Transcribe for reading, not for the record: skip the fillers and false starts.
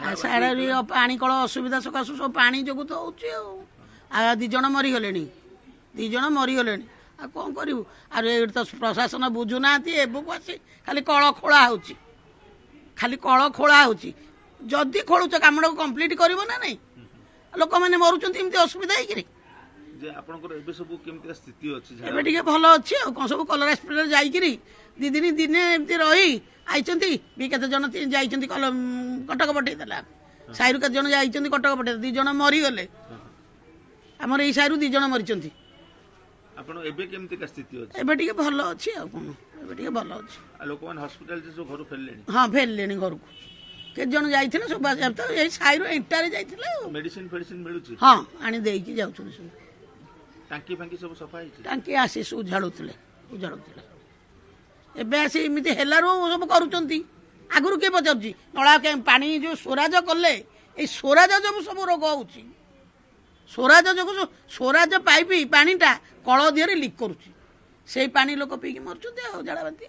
साड़े पानी कल असुविधा सकाशु सब पानी जो तो हो दी जन मरीगले दी जन मरीगले आ कौन करूँ आर तो प्रशासन बुझुना एबुक आसी खाली कल खोला हो खाली कल खोला हो जदि खोलुच काम कम्प्लीट कर ना नहीं लोक मैंने मरुंच एमती असुविधा होगी भल अच्छी कौन सब कलर हस्पिटाल जाकि दी दिन दिने एमती रही आई भी केते जन जाइछन्ति कटक पठेदेला साइरु केते जन जाइछन्ति कटक पठे दी जन मरीगले आमर एई साइरु दी जन मरिछन्ति आपण एबे केमती का स्थिति अछि एबे टिके भल अछि आ कोन एबे टिके भल अछि लोक मान हॉस्पिटल जे घर फेललेनी हां फेललेनी घर को के जन जाइथिले सब तो एई साइरु इंटारे जाइथिले मेडिसिन फेडिसिन मिलुछि हां आनी देई कि जाउछन सब टांकी फांकी सब सफा हिछि टांकी आसी उझाड़ुथिले एबे आसी एमिति हेलारो सब करूचंती आगुरु के पचारुछि नळा के पानी जो स्वराज कले ए स्वराज जो सब रोग होउछि स्वराज जो स्वराज पाइप पानीटा कल दिहरे लिक करुछि से पानी लोक पीकी मरछुंती आ झाड़ा बांती।